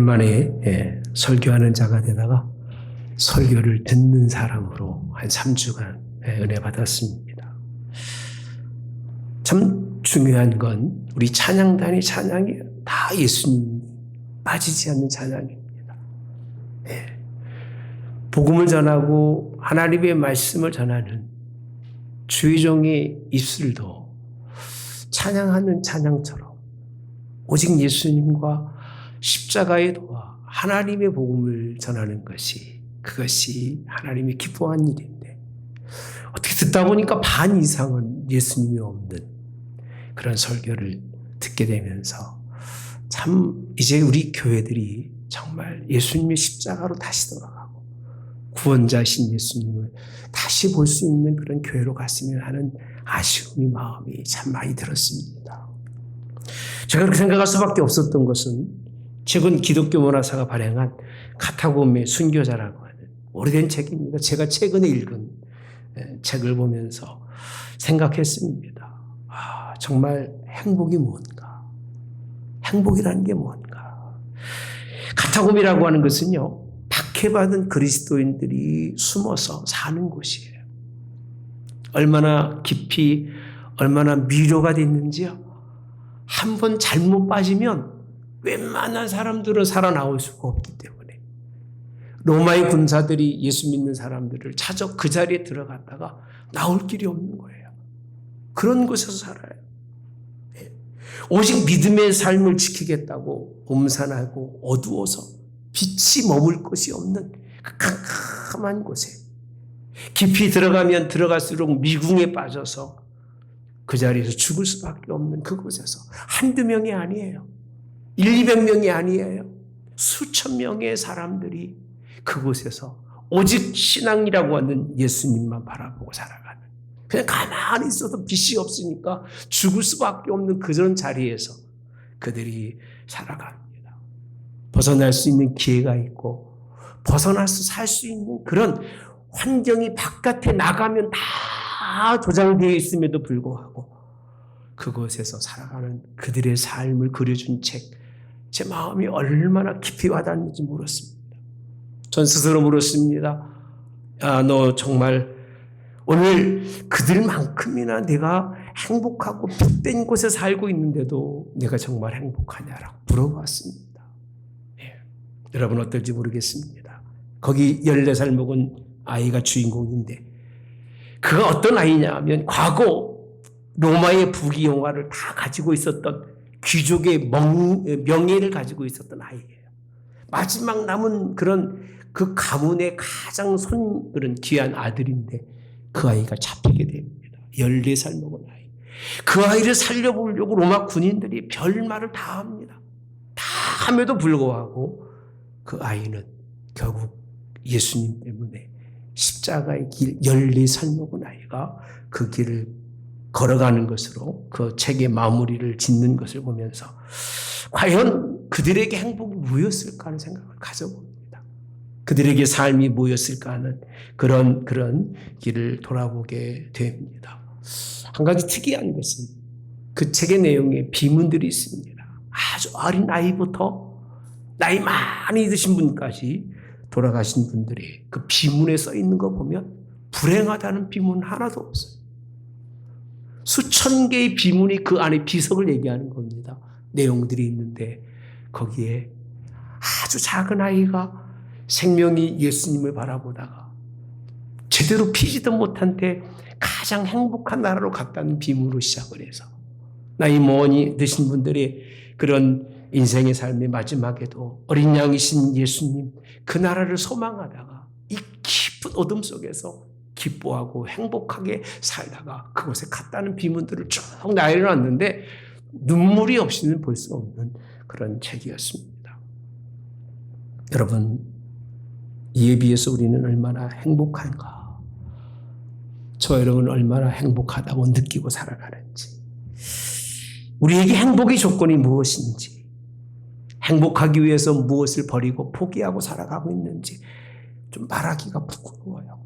오랜만에 설교하는 자가 되다가 설교를 듣는 사람으로 한 3주간 은혜 받았습니다. 참 중요한 건 우리 찬양단의 찬양이 다 예수님 빠지지 않는 찬양입니다. 복음을 전하고 하나님의 말씀을 전하는 주의 종의 입술도 찬양하는 찬양처럼 오직 예수님과 십자가의 도와 하나님의 복음을 전하는 그것이 하나님이 기뻐한 일인데 어떻게 듣다 보니까 반 이상은 예수님이 없는 그런 설교를 듣게 되면서 참 이제 우리 교회들이 정말 예수님의 십자가로 다시 돌아가고 구원자신 예수님을 다시 볼 수 있는 그런 교회로 갔으면 하는 아쉬움이 마음이 참 많이 들었습니다. 제가 그렇게 생각할 수밖에 없었던 것은 최근 기독교 문화사가 발행한 카타콤의 순교자라고 하는 오래된 책입니다. 제가 최근에 읽은 책을 보면서 생각했습니다. 정말 행복이 뭔가? 행복이라는 게 뭔가? 카타콤이라고 하는 것은요, 박해받은 그리스도인들이 숨어서 사는 곳이에요. 얼마나 깊이, 얼마나 미로가 됐는지요. 한 번 잘못 빠지면 웬만한 사람들은 살아나올 수가 없기 때문에 로마의 군사들이 예수 믿는 사람들을 찾아 그 자리에 들어갔다가 나올 길이 없는 거예요. 그런 곳에서 살아요. 오직 믿음의 삶을 지키겠다고 음산하고 어두워서 빛이 머물 곳이 없는 그 캄캄한 곳에 깊이 들어가면 들어갈수록 미궁에 빠져서 그 자리에서 죽을 수밖에 없는 그곳에서 한두 명이 아니에요. 200명이 아니에요. 수천 명의 사람들이 그곳에서 오직 신앙이라고 하는 예수님만 바라보고 살아가는, 그냥 가만히 있어도 빛이 없으니까 죽을 수밖에 없는 그런 자리에서 그들이 살아갑니다. 벗어날 수 있는 기회가 있고 벗어나서 살 수 있는 그런 환경이 바깥에 나가면 다 조장되어 있음에도 불구하고 그곳에서 살아가는 그들의 삶을 그려준 책, 제 마음이 얼마나 깊이 와닿는지 물었습니다. 전 스스로 물었습니다. 너 정말 오늘 그들만큼이나 내가 행복하고 빛된 곳에 살고 있는데도 내가 정말 행복하냐라고 물어봤습니다. 여러분 어떨지 모르겠습니다. 거기 14살 먹은 아이가 주인공인데 그가 어떤 아이냐 하면 과거 로마의 부귀영화를 다 가지고 있었던 귀족의 명예를 가지고 있었던 아이예요. 마지막 남은 그 가문의 가장 그런 귀한 아들인데 그 아이가 잡히게 됩니다. 14살 먹은 아이. 그 아이를 살려보려고 로마 군인들이 별말을 다 합니다. 다 함에도 불구하고 그 아이는 결국 예수님 때문에 십자가의 길 14살 먹은 아이가 그 길을 걸어가는 것으로 그 책의 마무리를 짓는 것을 보면서 과연 그들에게 행복이 뭐였을까 하는 생각을 가져봅니다. 그들에게 삶이 뭐였을까 하는 그런 길을 돌아보게 됩니다. 한 가지 특이한 것은 그 책의 내용에 비문들이 있습니다. 아주 어린 아이부터 나이 많이 드신 분까지 돌아가신 분들이 그 비문에 써 있는 거 보면 불행하다는 비문 하나도 없어요. 수천 개의 비문이 그 안에 비석을 얘기하는 겁니다. 내용들이 있는데 거기에 아주 작은 아이가 생명이 예수님을 바라보다가 제대로 피지도 못한 때 가장 행복한 나라로 갔다는 비문으로 시작을 해서 나이 많이 드신 분들이 그런 인생의 삶의 마지막에도 어린 양이신 예수님 그 나라를 소망하다가 이 깊은 어둠 속에서 기뻐하고 행복하게 살다가 그곳에 갔다는 비문들을 쭉 나열해놨는데 눈물이 없이는 볼 수 없는 그런 책이었습니다. 여러분, 이에 비해서 우리는 얼마나 행복한가? 저 여러분은 얼마나 행복하다고 느끼고 살아가는지, 우리에게 행복의 조건이 무엇인지, 행복하기 위해서 무엇을 버리고 포기하고 살아가고 있는지 좀 말하기가 부끄러워요.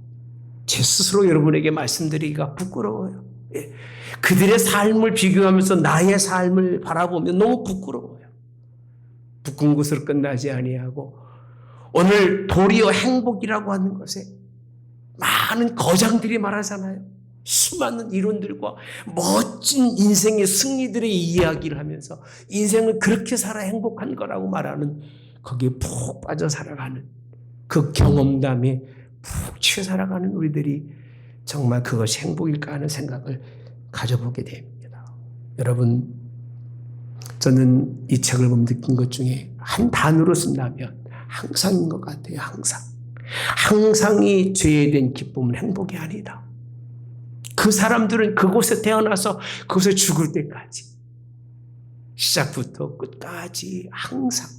제 스스로 여러분에게 말씀드리기가 부끄러워요. 그들의 삶을 비교하면서 나의 삶을 바라보면 너무 부끄러워요. 굳은 것으로 끝나지 아니하고 오늘 도리어 행복이라고 하는 것에 많은 거장들이 말하잖아요. 수많은 이론들과 멋진 인생의 승리들의 이야기를 하면서 인생을 그렇게 살아 행복한 거라고 말하는 거기에 푹 빠져 살아가는 그 경험담에 푹 취해 살아가는 우리들이 정말 그것이 행복일까 하는 생각을 가져보게 됩니다. 여러분, 저는 이 책을 보면 느낀 것 중에 한 단어로 쓴다면 항상인 것 같아요. 항상. 항상이 죄에 대한 기쁨은 행복이 아니다. 그 사람들은 그곳에 태어나서 그곳에 죽을 때까지 시작부터 끝까지 항상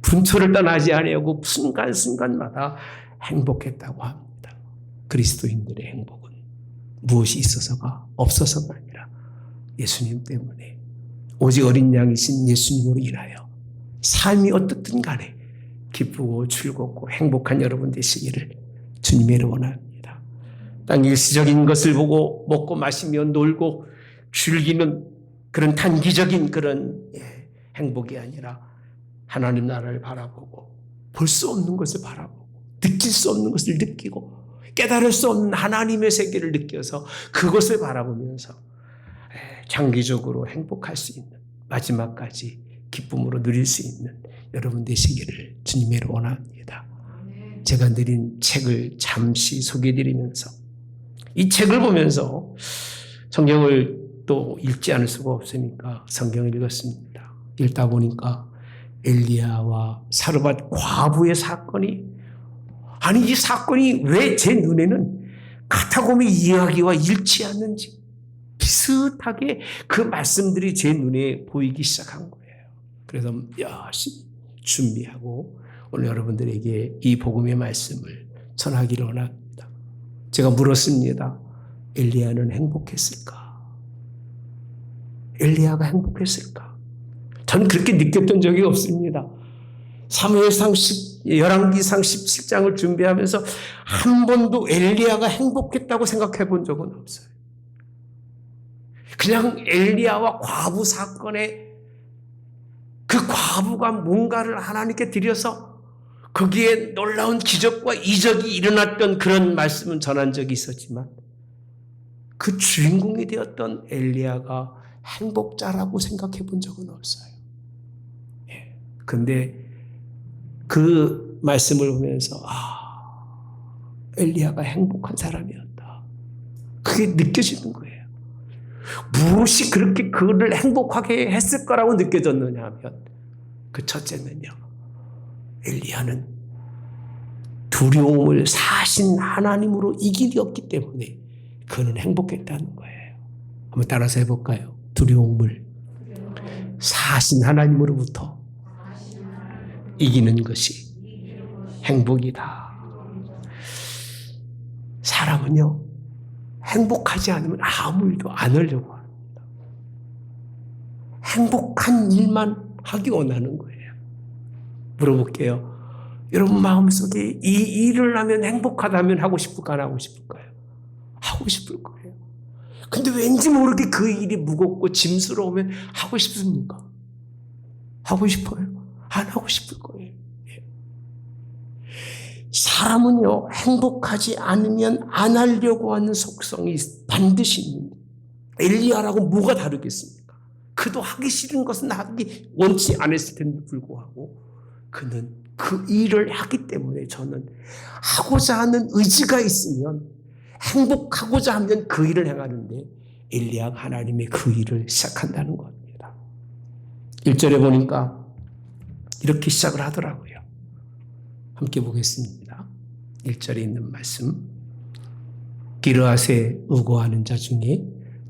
분초를 떠나지 아니하고 순간순간마다 행복했다고 합니다. 그리스도인들의 행복은 무엇이 있어서가 없어서가 아니라 예수님 때문에 오직 어린 양이신 예수님으로 인하여 삶이 어떻든 간에 기쁘고 즐겁고 행복한 여러분 되시기를 주님의 원합니다. 땅 일시적인 것을 보고 먹고 마시며 놀고 즐기는 그런 단기적인 그런 행복이 아니라 하나님 나라를 바라보고 볼 수 없는 것을 바라보고 느낄 수 없는 것을 느끼고 깨달을 수 없는 하나님의 세계를 느껴서 그것을 바라보면서 장기적으로 행복할 수 있는 마지막까지 기쁨으로 누릴 수 있는 여러분 되시기를 주님으로 원합니다. 제가 드린 책을 잠시 소개해드리면서 이 책을 보면서 성경을 또 읽지 않을 수가 없으니까 성경을 읽었습니다. 읽다 보니까 엘리야와 사르밧 과부의 사건이 이 사건이 왜 제 눈에는 카타콤의 이야기와 일치하는지 비슷하게 그 말씀들이 제 눈에 보이기 시작한 거예요. 그래서 열심히 준비하고 오늘 여러분들에게 이 복음의 말씀을 전하기를 원합니다. 제가 물었습니다. 엘리야는 행복했을까? 엘리야가 행복했을까? 저는 그렇게 느꼈던 적이 없습니다. 사무엘상 11기상 17장을 준비하면서 한 번도 엘리야가 행복했다고 생각해 본 적은 없어요. 그냥 엘리야와 과부 사건에 그 과부가 뭔가를 하나님께 드려서 거기에 놀라운 기적과 이적이 일어났던 그런 말씀은 전한 적이 있었지만 그 주인공이 되었던 엘리야가 행복자라고 생각해 본 적은 없어요. 근데 그 말씀을 보면서 엘리야가 행복한 사람이었다. 그게 느껴지는 거예요. 무엇이 그렇게 그를 행복하게 했을 거라고 느껴졌느냐 하면 그 첫째는요. 엘리야는 두려움을 사신 하나님으로 이길이 없기 때문에 그는 행복했다는 거예요. 한번 따라서 해볼까요? 두려움을 사신 하나님으로부터 이기는 것이 행복이다. 사람은요, 행복하지 않으면 아무 일도 안 하려고 합니다. 행복한 일만 하기 원하는 거예요. 물어볼게요. 여러분 마음속에 이 일을 하면 행복하다면 하고 싶을까 안 하고 싶을까요? 하고 싶을 거예요. 근데 왠지 모르게 그 일이 무겁고 짐스러우면 하고 싶습니까? 하고 싶어요? 안 하고 싶을 거예요. 사람은요, 행복하지 않으면 안 하려고 하는 속성이 반드시 있는 거예요. 엘리야라고 뭐가 다르겠습니까? 그도 하기 싫은 것은 하기 원치 않았을 텐데 불구하고 그는 그 일을 하기 때문에 저는 하고자 하는 의지가 있으면 행복하고자 하면 그 일을 행하는데 엘리야가 하나님의 그 일을 시작한다는 겁니다. 1절에 보니까 이렇게 시작을 하더라고요. 함께 보겠습니다. 1절에 있는 말씀. 기르앗에 우거하는 자 중에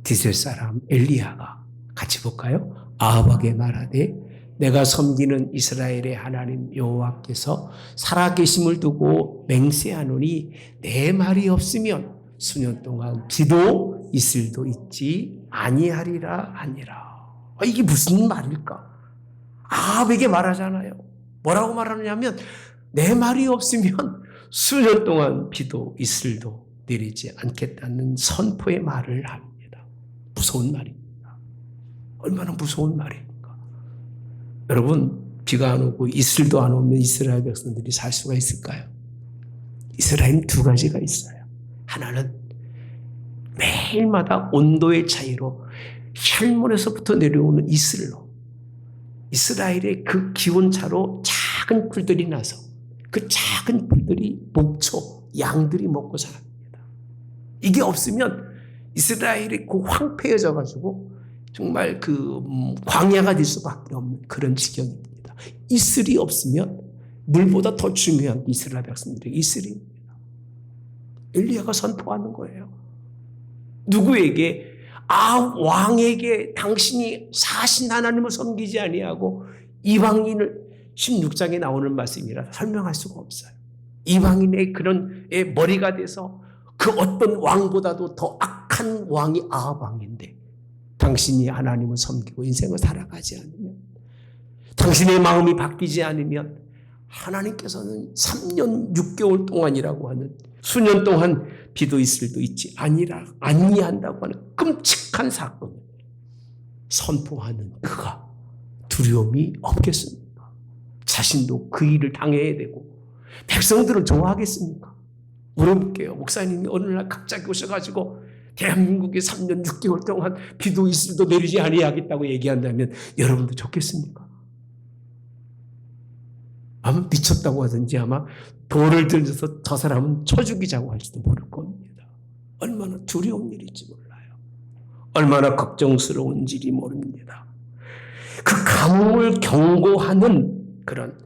디셀 사람 엘리야가 같이 볼까요? 아합에게 말하되 내가 섬기는 이스라엘의 하나님 여호와께서 살아계심을 두고 맹세하노니 내 말이 없으면 수년 동안 비도 이슬도 있지 아니하리라 하니라. 이게 무슨 말일까? 아합에게 말하잖아요. 뭐라고 말하느냐면 내 말이 없으면 수년 동안 비도 이슬도 내리지 않겠다는 선포의 말을 합니다. 무서운 말입니다. 얼마나 무서운 말입니까? 여러분, 비가 안 오고 이슬도 안 오면 이스라엘 백성들이 살 수가 있을까요? 이스라엘은 두 가지가 있어요. 하나는 매일마다 온도의 차이로 혈문에서부터 내려오는 이슬로 이스라엘의 그 기온차로 작은 풀들이 나서 그 작은 풀들이 목초, 양들이 먹고 살아갑니다. 이게 없으면 이스라엘이 그 황폐해져 가지고 정말 그 광야가 될 수밖에 없는 그런 지경입니다. 이슬이 없으면 물보다 더 중요한 이스라엘 백성들의 이슬입니다. 엘리야가 선포하는 거예요. 누구에게? 왕에게 당신이 사신 하나님을 섬기지 아니하고 이방인을 16장에 나오는 말씀이라 설명할 수가 없어요. 이방인의 그런 머리가 돼서 그 어떤 왕보다도 더 악한 왕이 아합 왕인데 당신이 하나님을 섬기고 인생을 살아가지 않으면 당신의 마음이 바뀌지 않으면 하나님께서는 3년 6개월 동안이라고 하는 수년 동안 비도 이슬도 있지 아니한다고 하는 끔찍한 사건을 선포하는 그가 두려움이 없겠습니까? 자신도 그 일을 당해야 되고 백성들을 좋아하겠습니까? 물어볼게요. 목사님이 어느 날 갑자기 오셔가지고 대한민국에 3년 6개월 동안 비도 이슬도 내리지 아니하겠다고 얘기한다면 여러분도 좋겠습니까? 아마 미쳤다고 하든지 아마 돌을 들면서 저 사람은 쳐 죽이자고 할지도 모를 겁니다. 얼마나 두려운 일인지 몰라요. 얼마나 걱정스러운지 모릅니다. 그 가뭄을 경고하는 그런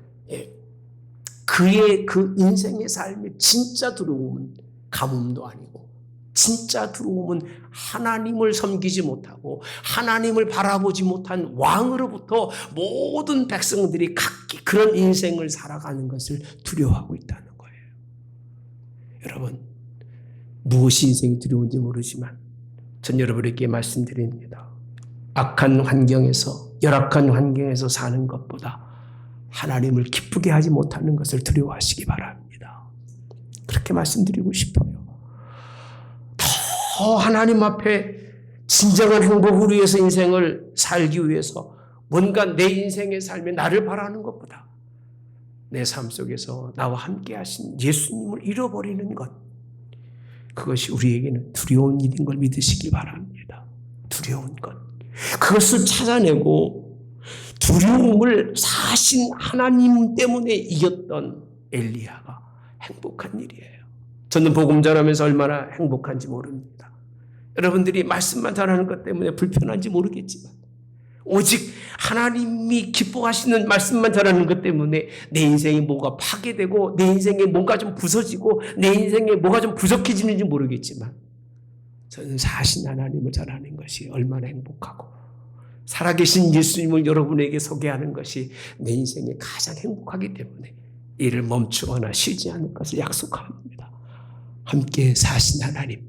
그의 그 인생의 삶의 진짜 두려움은 가뭄도 아니고 진짜 두려움은 하나님을 섬기지 못하고 하나님을 바라보지 못한 왕으로부터 모든 백성들이 각기 그런 인생을 살아가는 것을 두려워하고 있다는 거예요. 여러분, 무엇이 인생이 두려운지 모르지만 전 여러분에게 말씀드립니다. 악한 환경에서 열악한 환경에서 사는 것보다 하나님을 기쁘게 하지 못하는 것을 두려워하시기 바랍니다. 그렇게 말씀드리고 싶어요. 더 하나님 앞에 진정한 행복을 위해서 인생을 살기 위해서 뭔가 내 인생의 삶에 나를 바라는 것보다 내 삶 속에서 나와 함께 하신 예수님을 잃어버리는 것, 그것이 우리에게는 두려운 일인 걸 믿으시기 바랍니다. 두려운 것. 그것을 찾아내고 두려움을 사신 하나님 때문에 이겼던 엘리야가 행복한 일이에요. 저는 복음 전하면서 얼마나 행복한지 모릅니다. 여러분들이 말씀만 전하는 것 때문에 불편한지 모르겠지만 오직 하나님이 기뻐하시는 말씀만 전하는 것 때문에 내 인생이 뭐가 파괴되고 내 인생에 뭔가 좀 부서지고 내 인생에 뭐가 좀 부족해지는지 모르겠지만 저는 사신 하나님을 전하는 것이 얼마나 행복하고 살아계신 예수님을 여러분에게 소개하는 것이 내 인생에 가장 행복하기 때문에 이를 멈추거나 쉬지 않을 것을 약속합니다. 함께 사신 하나님,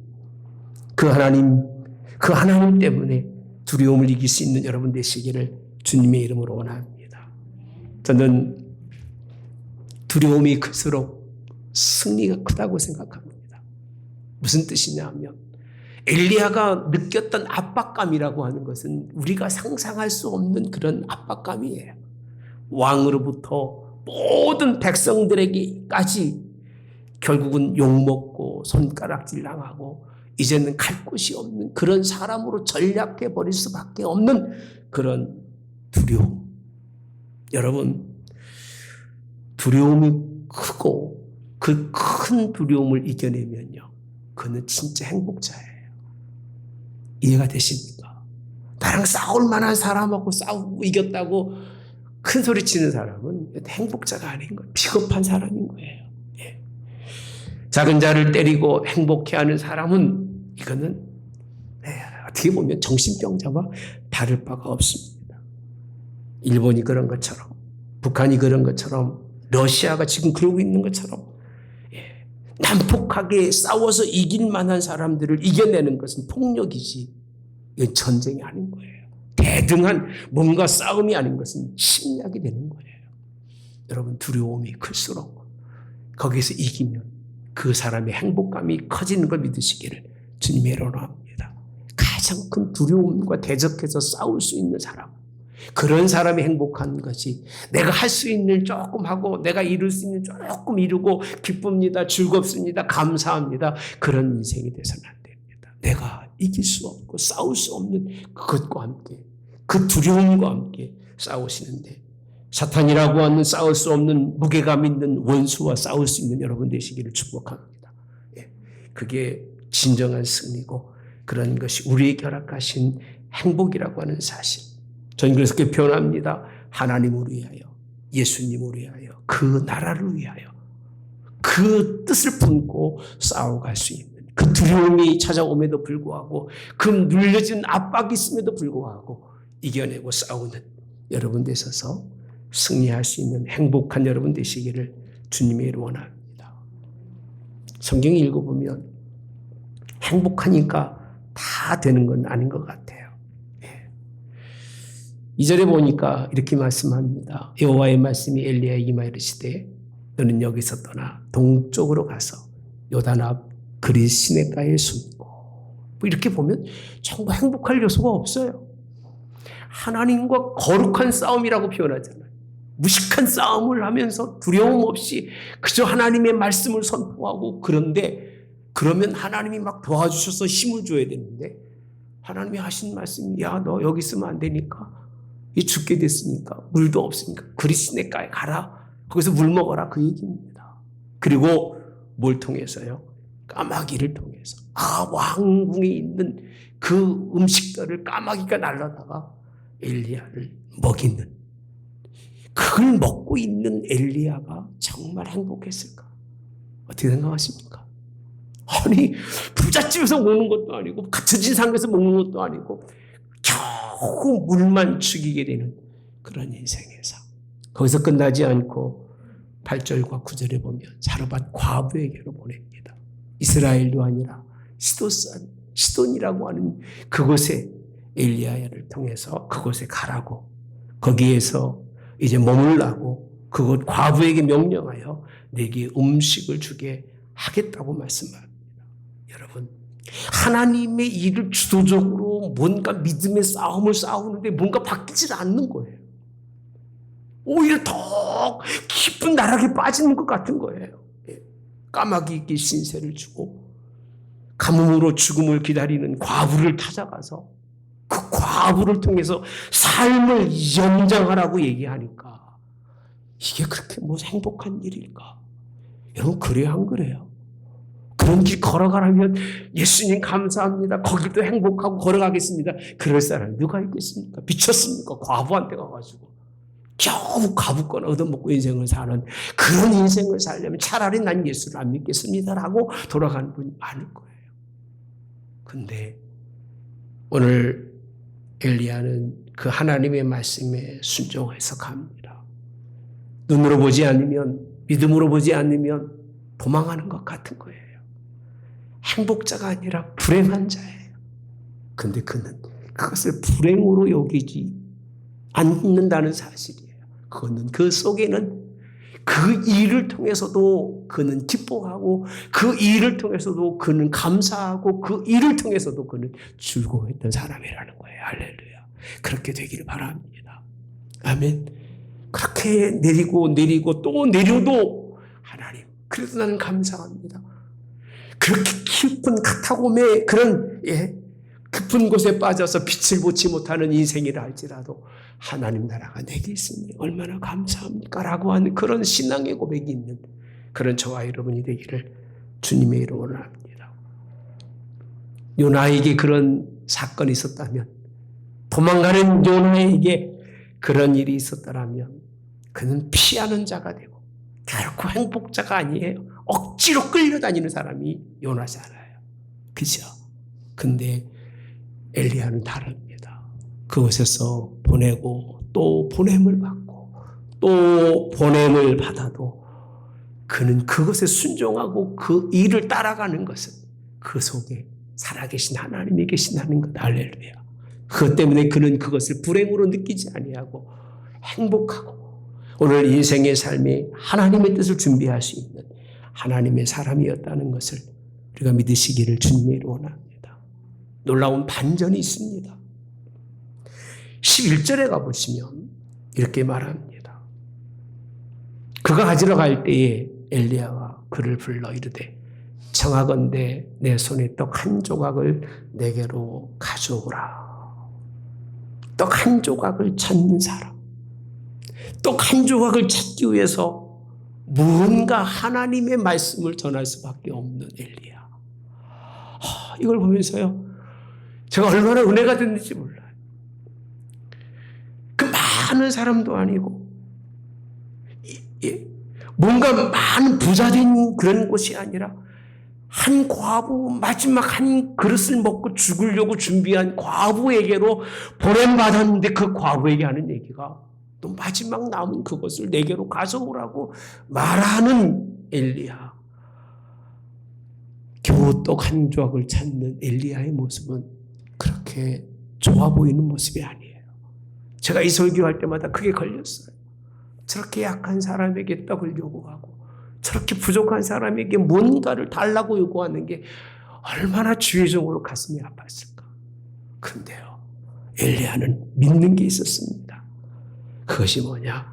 그 하나님 때문에 두려움을 이길 수 있는 여러분 되시기를 주님의 이름으로 원합니다. 저는 두려움이 클수록 승리가 크다고 생각합니다. 무슨 뜻이냐 하면 엘리야가 느꼈던 압박감이라고 하는 것은 우리가 상상할 수 없는 그런 압박감이에요. 왕으로부터 모든 백성들에게까지 결국은 욕먹고 손가락질 당하고 이제는 갈 곳이 없는 그런 사람으로 전락해 버릴 수밖에 없는 그런 두려움. 여러분, 두려움이 크고 그 큰 두려움을 이겨내면요, 그는 진짜 행복자예요. 이해가 되십니까? 나랑 싸울 만한 사람하고 싸우고 이겼다고 큰 소리 치는 사람은 행복자가 아닌 거예요. 비겁한 사람인 거예요. 예. 작은 자를 때리고 행복해하는 사람은 이거는 어떻게 보면 정신병자와 다를 바가 없습니다. 일본이 그런 것처럼 북한이 그런 것처럼 러시아가 지금 그러고 있는 것처럼 난폭하게 싸워서 이길 만한 사람들을 이겨내는 것은 폭력이지 이건 전쟁이 아닌 거예요. 대등한 뭔가 싸움이 아닌 것은 침략이 되는 거예요. 여러분, 두려움이 클수록 거기에서 이기면 그 사람의 행복감이 커지는 걸 믿으시기를 주님의 이름으로 합니다. 가장 큰 두려움과 대적해서 싸울 수 있는 사람, 그런 사람이 행복한 것이 내가 할 수 있는 조금 하고 내가 이룰 수 있는 조금 이루고 기쁩니다. 즐겁습니다. 감사합니다. 그런 인생이 돼서는 안 됩니다. 내가 이길 수 없고 싸울 수 없는 그것과 함께 그 두려움과 함께 싸우시는데 사탄이라고 하는 싸울 수 없는 무게감 있는 원수와 싸울 수 있는 여러분 되시기를 축복합니다. 그게 진정한 승리고 그런 것이 우리에게 허락하신 행복이라고 하는 사실. 저는 그래서 그렇게 표현합니다. 하나님을 위하여, 예수님을 위하여, 그 나라를 위하여 그 뜻을 품고 싸워갈 수 있는 그 두려움이 찾아옴에도 불구하고 그 눌려진 압박이 있음에도 불구하고 이겨내고 싸우는 여러분 되셔서 승리할 수 있는 행복한 여러분 되시기를 주님의 이름으로 원합니다. 성경 읽어보면 행복하니까 다 되는 건 아닌 것 같아요. 2절에 보니까 이렇게 말씀합니다. 여호와의 말씀이 엘리야에게 임하여 이르시되 너는 여기서 떠나 동쪽으로 가서 요단 앞 그릿 시냇가에 숨고. 이렇게 보면 정말 행복할 요소가 없어요. 하나님과 거룩한 싸움이라고 표현하잖아요. 무식한 싸움을 하면서 두려움 없이 그저 하나님의 말씀을 선포하고 그런데 그러면 하나님이 막 도와주셔서 힘을 줘야 되는데 하나님이 하신 말씀이 야, 너 여기 있으면 안 되니까 이 죽게 됐으니까 물도 없으니까 그릿 시냇가에 가라. 거기서 물 먹어라 그 얘기입니다. 그리고 뭘 통해서요? 까마귀를 통해서 왕궁에 있는 그 음식들을 까마귀가 날라다가 엘리야를 먹이는 그걸 먹고 있는 엘리야가 정말 행복했을까? 어떻게 생각하십니까? 아니 부잣집에서 먹는 것도 아니고 갇혀진 상에서 먹는 것도 아니고 겨우 물만 죽이게 되는 그런 인생에서 거기서 끝나지 않고 8절과 9절에 보면 사르밧 과부에게로 보냅니다. 이스라엘도 아니라 시돈이라고 하는 그곳에 엘리야를 통해서 그곳에 가라고 거기에서 이제 머물라고 그곳 과부에게 명령하여 내게 음식을 주게 하겠다고 말씀합니다. 여러분 하나님의 일을 주도적으로 뭔가 믿음의 싸움을 싸우는데 뭔가 바뀌지 않는 거예요. 오히려 더 깊은 나락에 빠지는 것 같은 거예요. 까마귀에게 신세를 주고 가뭄으로 죽음을 기다리는 과부를 찾아가서 그 과부를 통해서 삶을 연장하라고 얘기하니까 이게 그렇게 뭐 행복한 일일까? 여러분 그래야 안 그래요? 그런 길 걸어가라면 예수님 감사합니다. 거기도 행복하고 걸어가겠습니다. 그럴 사람 누가 있겠습니까? 미쳤습니까? 과부한테 가가지고 겨우 과부권 얻어먹고 인생을 사는 그런 인생을 살려면 차라리 난 예수를 안 믿겠습니다라고 돌아가는 분이 많을 거예요. 근데 오늘 엘리야는 그 하나님의 말씀에 순종해서 갑니다. 눈으로 보지 않으면 믿음으로 보지 않으면 도망하는 것 같은 거예요. 행복자가 아니라 불행한 자예요. 근데 그는 그것을 불행으로 여기지 않는다는 사실이에요. 그거는 그 속에는 그 일을 통해서도 그는 기뻐하고 그 일을 통해서도 그는 감사하고 그 일을 통해서도 그는 즐거워했던 사람이라는 거예요. 할렐루야. 그렇게 되기를 바랍니다. 아멘. 그렇게 내리고 또 내려도 하나님 그래도 나는 감사합니다. 그렇게 깊은 카타콤의 그런 깊은 곳에 빠져서 빛을 보지 못하는 인생이라 할지라도 하나님 나라가 내게 있으니 얼마나 감사합니까? 라고 하는 그런 신앙의 고백이 있는 그런 저와 여러분이 되기를 주님의 이름으로 합니다. 요나에게 그런 사건이 있었다면 도망가는 요나에게 그런 일이 있었다면 그는 피하는 자가 되고 결코 행복자가 아니에요. 억지로 끌려다니는 사람이 요나잖아요. 그죠? 근데 엘리야는 다릅니다. 그곳에서 보내고 또 보냄을 받고 또 보냄을 받아도 그는 그것에 순종하고 그 일을 따라가는 것은 그 속에 살아계신 하나님이 계신다는 것. 할렐루야. 그것 때문에 그는 그것을 불행으로 느끼지 아니하고 행복하고 오늘 인생의 삶이 하나님의 뜻을 준비할 수 있는 하나님의 사람이었다는 것을 우리가 믿으시기를 주님의 이름으로 원합니다. 놀라운 반전이 있습니다. 11절에 가보시면 이렇게 말합니다. 그가 가지러 갈 때에 엘리야가 그를 불러 이르되 청하건대 내 손에 떡 한 조각을 내게로 가져오라. 떡 한 조각을 찾는 사람, 떡 한 조각을 찾기 위해서 무언가 하나님의 말씀을 전할 수밖에 없는 엘리야. 이걸 보면서요, 제가 얼마나 은혜가 됐는지 몰라요. 그 많은 사람도 아니고 뭔가 많은 부자된 그런 곳이 아니라 한 과부, 마지막 한 그릇을 먹고 죽으려고 준비한 과부에게로 보냄받았는데 그 과부에게 하는 얘기가 또 마지막 남은 그것을 내게로 가져오라고 말하는 엘리야. 겨우 떡 한 조각을 찾는 엘리야의 모습은 그렇게 좋아 보이는 모습이 아니에요. 제가 이 설교할 때마다 그게 걸렸어요. 저렇게 약한 사람에게 떡을 요구하고 저렇게 부족한 사람에게 뭔가를 달라고 요구하는 게 얼마나 주의적으로 가슴이 아팠을까. 근데요, 엘리야는 믿는 게 있었습니다. 그것이 뭐냐?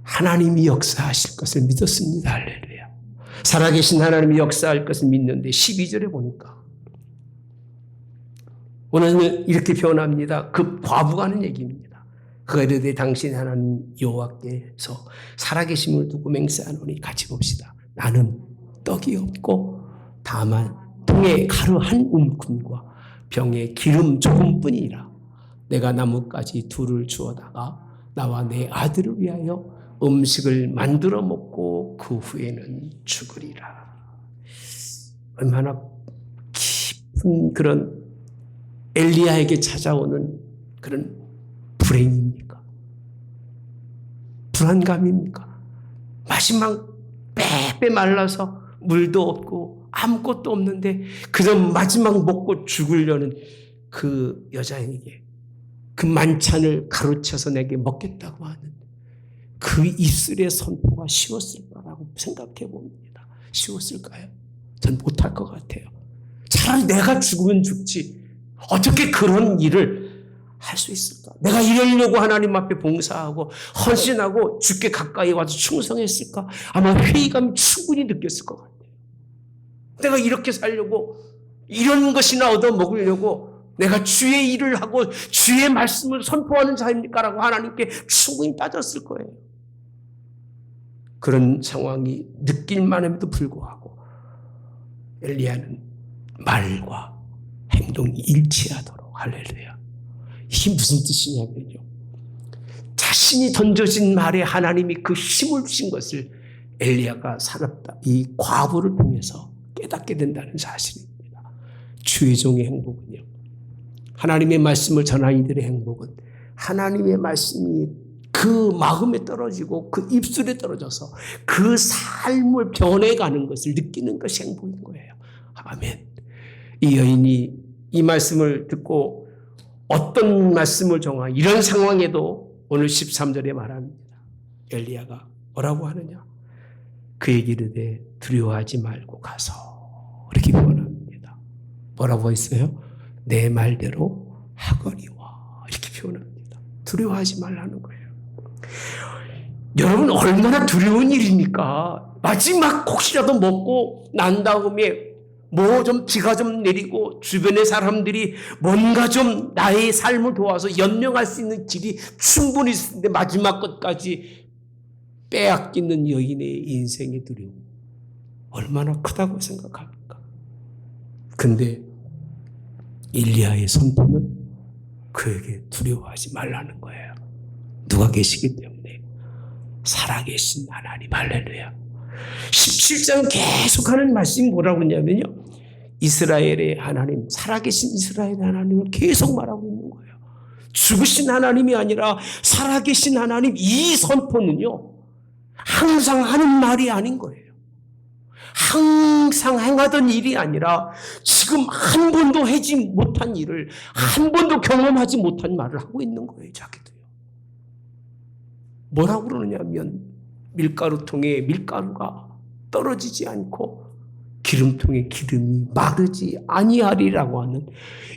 하나님이 역사하실 것을 믿었습니다. 할렐루야. 살아계신 하나님이 역사할 것을 믿는데 12절에 보니까 오늘은 이렇게 표현합니다. 그 과부가 하는 얘기입니다. 그가 이르되 당신 하나님 여호와께서 살아계심을 두고 맹세하노니 같이 봅시다. 나는 떡이 없고 다만 통에 가루 한 움큼과 병에 기름 조금뿐이라. 내가 나뭇가지 둘을 주어다가 나와 내 아들을 위하여 음식을 만들어 먹고 그 후에는 죽으리라. 얼마나 깊은 그런 엘리야에게 찾아오는 그런 불행입니까? 불안감입니까? 마지막 빼빼 말라서 물도 없고 아무것도 없는데 그저 마지막 먹고 죽으려는 그 여자에게 그 만찬을 가로채서 내게 먹겠다고 하는 그 입술의 선포가 쉬웠을까라고 생각해 봅니다. 쉬웠을까요? 전 못할 것 같아요. 차라리 내가 죽으면 죽지 어떻게 그런 일을 할 수 있을까? 내가 이러려고 하나님 앞에 봉사하고 헌신하고 주께 가까이 와서 충성했을까? 아마 회의감이 충분히 느꼈을 것 같아요. 내가 이렇게 살려고 이런 것이나 얻어먹으려고 내가 주의 일을 하고 주의 말씀을 선포하는 자입니까? 라고 하나님께 충분히 따졌을 거예요. 그런 상황이 느낄만함에도 불구하고 엘리야는 말과 행동이 일치하도록 할렐루야. 이게 무슨 뜻이냐면요. 자신이 던져진 말에 하나님이 그 힘을 주신 것을 엘리야가 살았다. 이 과부를 통해서 깨닫게 된다는 사실입니다. 주의 종의 행복은요. 하나님의 말씀을 전하는 이들의 행복은 하나님의 말씀이 그 마음에 떨어지고 그 입술에 떨어져서 그 삶을 변해가는 것을 느끼는 것이 행복인 거예요. 아멘. 이 여인이 이 말씀을 듣고 어떤 말씀을 정하 이런 상황에도 오늘 13절에 말합니다. 엘리야가 뭐라고 하느냐? 그에게 이르되 두려워하지 말고 가서 이렇게 표현합니다. 뭐라고 했어요? 내 말대로 하거니와 이렇게 표현합니다. 두려워하지 말라는 거예요. 여러분 얼마나 두려운 일입니까? 마지막 혹시라도 먹고 난 다음에 뭐 좀 비가 좀 내리고 주변의 사람들이 뭔가 좀 나의 삶을 도와서 연명할 수 있는 길이 충분히 있는데 마지막 것까지 빼앗기는 여인의 인생의 두려움 얼마나 크다고 생각합니까? 근데 일리야의 선포는 그에게 두려워하지 말라는 거예요. 누가 계시기 때문에 살아계신 하나님 할렐루야. 17장 계속하는 말씀이 뭐라고 했냐면요. 이스라엘의 하나님, 살아계신 이스라엘의 하나님을 계속 말하고 있는 거예요. 죽으신 하나님이 아니라 살아계신 하나님, 이 선포는요. 항상 하는 말이 아닌 거예요. 항상 행하던 일이 아니라 지금 한 번도 하지 못한 일을 한 번도 경험하지 못한 말을 하고 있는 거예요. 자기도요. 뭐라고 그러느냐면 밀가루통에 밀가루가 떨어지지 않고 기름통에 기름이 마르지 아니하리라고 하는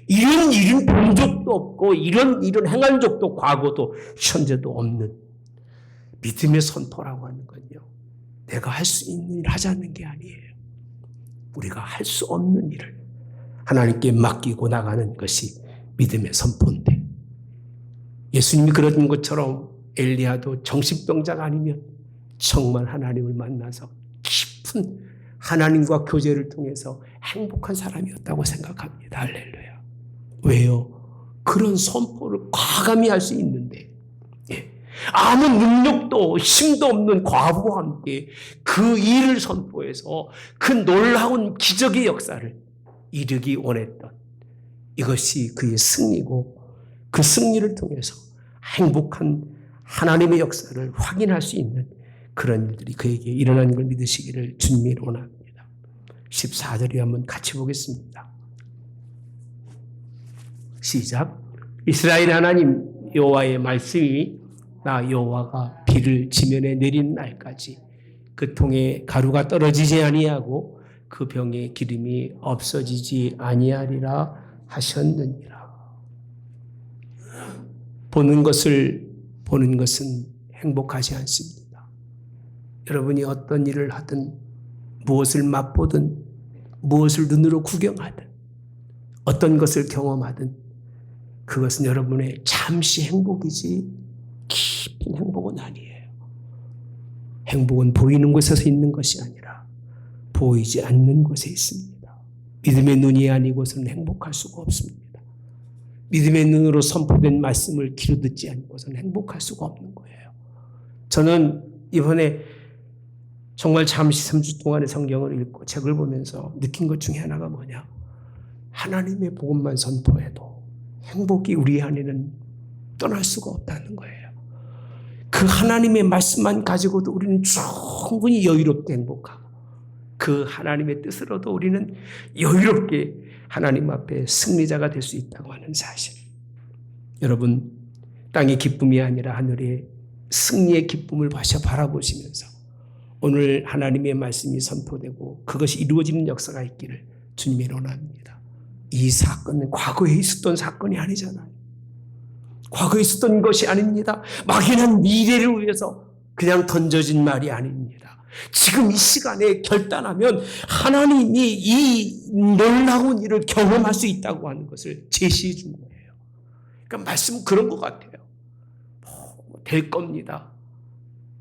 이런 일은 본 적도 없고 이런 일은 행한 적도 과거도 현재도 없는 믿음의 선포라고 하는 건요. 내가 할 수 있는 일 하자는 게 아니에요. 우리가 할 수 없는 일을 하나님께 맡기고 나가는 것이 믿음의 선포인데 예수님이 그런 것처럼 엘리야도 정신병자가 아니면 정말 하나님을 만나서 깊은 하나님과 교제를 통해서 행복한 사람이었다고 생각합니다. 할렐루야. 왜요? 그런 선포를 과감히 할 수 있는데 아무 능력도 힘도 없는 과부와 함께 그 일을 선포해서 그 놀라운 기적의 역사를 이루기 원했던 이것이 그의 승리고 그 승리를 통해서 행복한 하나님의 역사를 확인할 수 있는 그런 일들이 그에게 일어나는 걸 믿으시기를 주님이 원합니다. 14절에 한번 같이 보겠습니다. 시작. 이스라엘 하나님 여호와의 말씀이 나 여호와가 비를 지면에 내리는 날까지 그 통에 가루가 떨어지지 아니하고 그 병에 기름이 없어지지 아니하리라 하셨느니라. 보는 것은 행복하지 않습니다. 여러분이 어떤 일을 하든 무엇을 맛보든 무엇을 눈으로 구경하든 어떤 것을 경험하든 그것은 여러분의 잠시 행복이지 깊은 행복은 아니에요. 행복은 보이는 곳에서 있는 것이 아니라 보이지 않는 곳에 있습니다. 믿음의 눈이 아니고서는 행복할 수가 없습니다. 믿음의 눈으로 선포된 말씀을 귀로 듣지 않고서는 행복할 수가 없는 거예요. 저는 이번에 정말 잠시 3주 동안의 성경을 읽고 책을 보면서 느낀 것 중에 하나가 뭐냐? 하나님의 복음만 선포해도 행복이 우리 안에는 떠날 수가 없다는 거예요. 그 하나님의 말씀만 가지고도 우리는 충분히 여유롭게 행복하고 그 하나님의 뜻으로도 우리는 여유롭게 하나님 앞에 승리자가 될 수 있다고 하는 사실. 여러분, 땅의 기쁨이 아니라 하늘의 승리의 기쁨을 바라보시면서 오늘 하나님의 말씀이 선포되고 그것이 이루어지는 역사가 있기를 주님이 원합니다. 이 사건은 과거에 있었던 사건이 아니잖아요. 과거에 있었던 것이 아닙니다. 막연한 미래를 위해서 그냥 던져진 말이 아닙니다. 지금 이 시간에 결단하면 하나님이 이 놀라운 일을 경험할 수 있다고 하는 것을 제시해 준 거예요. 그러니까 말씀은 그런 것 같아요. 될 겁니다.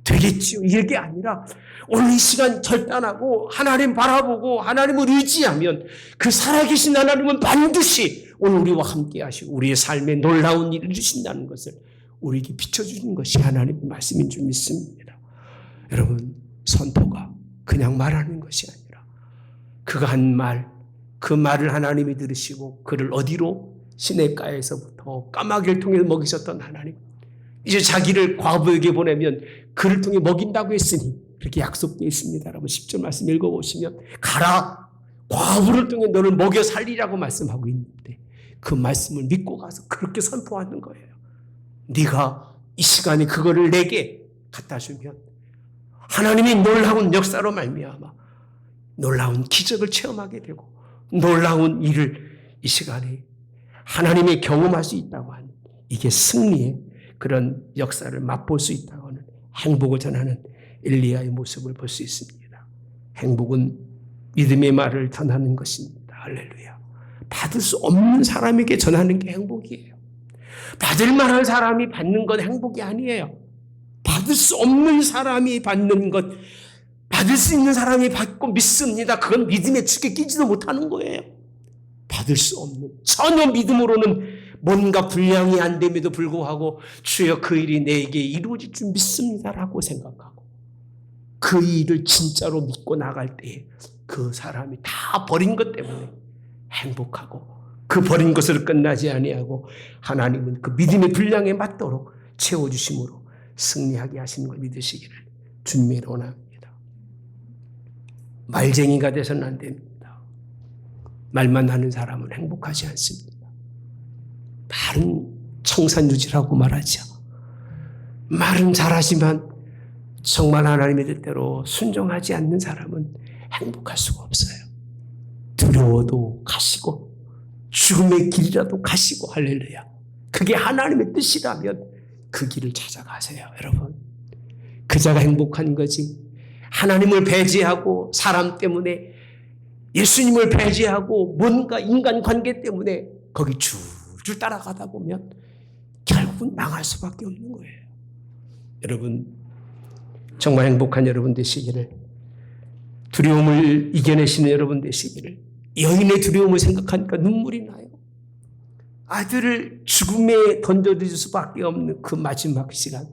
되겠지요. 이게 아니라 오늘 이 시간 결단하고 하나님 바라보고 하나님을 의지하면 그 살아계신 하나님은 반드시 오늘 우리와 함께 하시고 우리의 삶에 놀라운 일을 주신다는 것을 우리에게 비춰주는 것이 하나님의 말씀인 줄 믿습니다. 여러분, 선포가 그냥 말하는 것이 아니라 그가 한 말, 그 말을 하나님이 들으시고 그를 어디로? 시냇가에서부터 까마귀를 통해 먹이셨던 하나님. 이제 자기를 과부에게 보내면 그를 통해 먹인다고 했으니 그렇게 약속되어 있습니다. 여러분 10절 말씀 읽어보시면 가라, 과부를 통해 너를 먹여 살리라고 말씀하고 있는데 그 말씀을 믿고 가서 그렇게 선포하는 거예요. 네가 이 시간에 그거를 내게 갖다 주면 하나님의 놀라운 역사로 말미암아 놀라운 기적을 체험하게 되고 놀라운 일을 이 시간에 하나님의 경험할 수 있다고 하는 이게 승리의 그런 역사를 맛볼 수 있다고 하는 행복을 전하는 엘리야의 모습을 볼 수 있습니다. 행복은 믿음의 말을 전하는 것입니다. 할렐루야. 받을 수 없는 사람에게 전하는 게 행복이에요. 받을 만한 사람이 받는 건 행복이 아니에요. 받을 수 없는 사람이 받는 것, 받을 수 있는 사람이 받고 믿습니다. 그건 믿음의 축에 끼지도 못하는 거예요. 받을 수 없는, 전혀 믿음으로는 뭔가 분량이 안 됨에도 불구하고 주여 그 일이 내게 이루어질 줄 믿습니다라고 생각하고 그 일을 진짜로 믿고 나갈 때 그 사람이 다 버린 것 때문에 행복하고 그 버린 것으로 끝나지 아니하고 하나님은 그 믿음의 분량에 맞도록 채워주심으로 승리하게 하시는 걸 믿으시기를 주님의 원합니다. 말쟁이가 돼서는 안 됩니다. 말만 하는 사람은 행복하지 않습니다. 말은 청산유지라고 말하죠. 말은 잘하지만 정말 하나님의 뜻대로 순종하지 않는 사람은 행복할 수가 없어요. 두려워도 가시고 죽음의 길이라도 가시고 할렐루야. 그게 하나님의 뜻이라면 그 길을 찾아가세요. 여러분, 그 자가 행복한 거지. 하나님을 배제하고 사람 때문에 예수님을 배제하고 뭔가 인간관계 때문에 거기 줄줄 따라가다 보면 결국은 망할 수밖에 없는 거예요. 여러분, 정말 행복한 여러분 되시기를, 두려움을 이겨내시는 여러분 되시기를. 여인의 두려움을 생각하니까 눈물이 나요. 아들을 죽음에 던져줄 수밖에 없는 그 마지막 시간,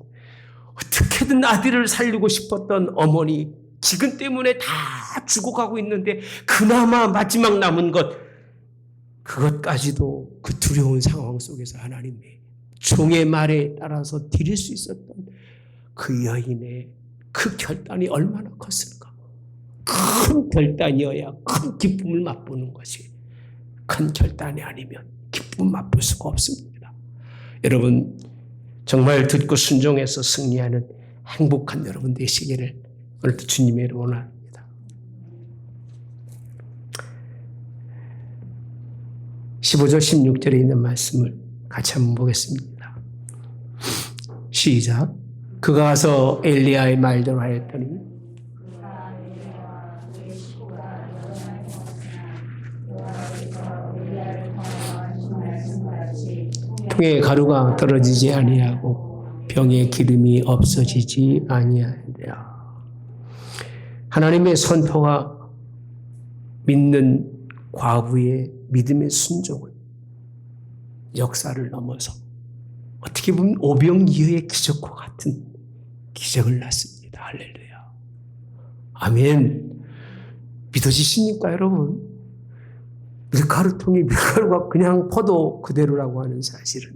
어떻게든 아들을 살리고 싶었던 어머니, 기근 때문에 다 죽어가고 있는데 그나마 마지막 남은 것, 그것까지도 그 두려운 상황 속에서 하나님의 종의 말에 따라서 드릴 수 있었던 그 여인의 그 결단이 얼마나 컸을까. 큰 결단이어야 큰 기쁨을 맛보는 것이, 큰 결단이 아니면 기쁨을 맛볼 수가 없습니다. 여러분, 정말 듣고 순종해서 승리하는 행복한 여러분 되시기를 오늘도 주님의 이름으로 원합니다. 15절 16절에 있는 말씀을 같이 한번 보겠습니다. 시작. 그가 가서 엘리야의 말대로 하였더니 통에 가루가 떨어지지 아니하고 병에 기름이 없어지지 아니하리라. 하나님의 선포가 믿는 과부의 믿음의 순종은 역사를 넘어서 어떻게 보면 오병이어의 기적과 같은 기적을 낳습니다. 할렐루야. 아멘. 믿어지십니까, 여러분? 밀가루통이 밀가루가 그냥 포도 그대로라고 하는 사실은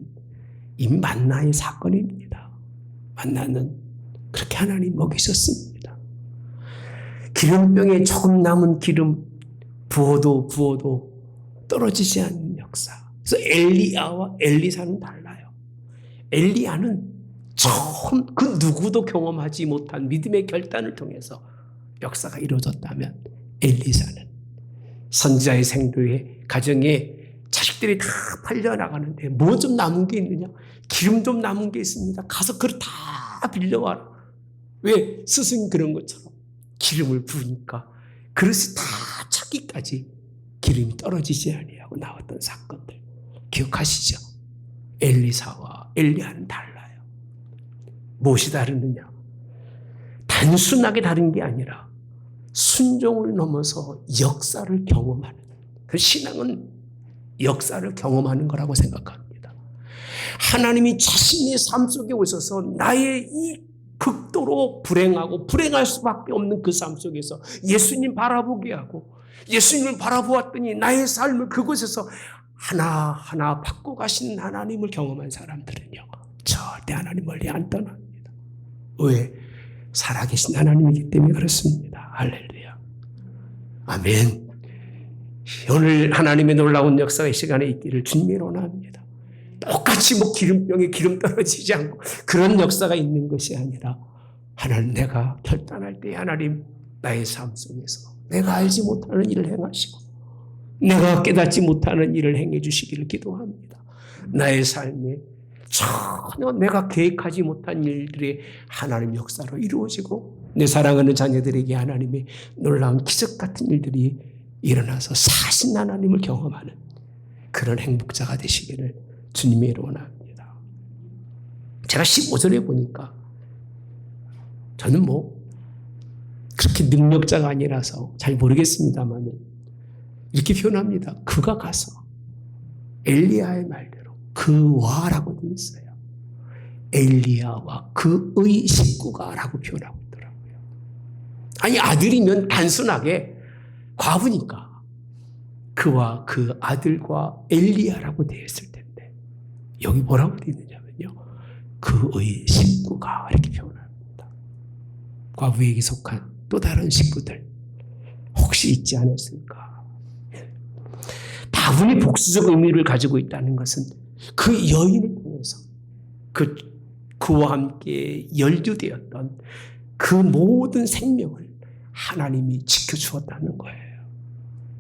이 만나의 사건입니다. 만나는 그렇게 하나님 먹이셨습니다. 기름병에 조금 남은 기름 부어도 떨어지지 않는 역사. 그래서 엘리야와 엘리사는 달라요. 엘리야는 처음 그 누구도 경험하지 못한 믿음의 결단을 통해서 역사가 이루어졌다면, 엘리사는 선지자의 생도에 가정에 자식들이 다 팔려나가는데 뭐 좀 남은 게 있느냐? 기름 좀 남은 게 있습니다. 가서 그걸 다 빌려와라. 왜? 스승 그런 것처럼 기름을 부으니까 그릇이 다 차기까지 기름이 떨어지지 아니하고 나왔던 사건들 기억하시죠? 엘리사와 엘리야는 달라요. 무엇이 다르느냐? 단순하게 다른 게 아니라 순종을 넘어서 역사를 경험하는, 그 신앙은 역사를 경험하는 거라고 생각합니다. 하나님이 자신의 삶 속에 오셔서 나의 이 극도로 불행할 수밖에 없는 그 삶 속에서 예수님 바라보게 하고, 예수님을 바라보았더니 나의 삶을 그곳에서 하나하나 바꿔가시는 하나님을 경험한 사람들은요, 절대 하나님 멀리 안 떠납니다. 왜? 살아계신 하나님이기 때문에 그렇습니다. 할렐루야. 아멘. 오늘 하나님의 놀라운 역사의 시간에 있기를 주님이 원합니다. 똑같이 기름병에 기름 떨어지지 않고 그런 역사가 있는 것이 아니라, 하나님, 내가 결단할 때 하나님 나의 삶 속에서 내가 알지 못하는 일을 행하시고 내가 깨닫지 못하는 일을 행해 주시기를 기도합니다. 나의 삶에 전혀 내가 계획하지 못한 일들이 하나님 역사로 이루어지고 내 사랑하는 자녀들에게 하나님의 놀라운 기적 같은 일들이 일어나서 사신 하나님을 경험하는 그런 행복자가 되시기를 주님의 이름으로 원합니다. 제가 15절에 보니까 저는 그렇게 능력자가 아니라서 잘 모르겠습니다만 이렇게 표현합니다. 그가 가서 엘리야의 말대로 그와라고 되어 있어요. 엘리야와 그의 식구가 라고 표현하고 있더라고요. 아니, 아들이면 단순하게 과부니까 그와 그 아들과 엘리야라고 되어 있을 텐데, 여기 뭐라고 되어 있느냐면요, 그의 식구가 이렇게 표현합니다. 과부에게 속한 또 다른 식구들 혹시 있지 않았을까? 다분히 복수적 의미를 가지고 있다는 것은 그 여인을 통해서 그와 함께 연루되었던 그 모든 생명을 하나님이 지켜주었다는 거예요.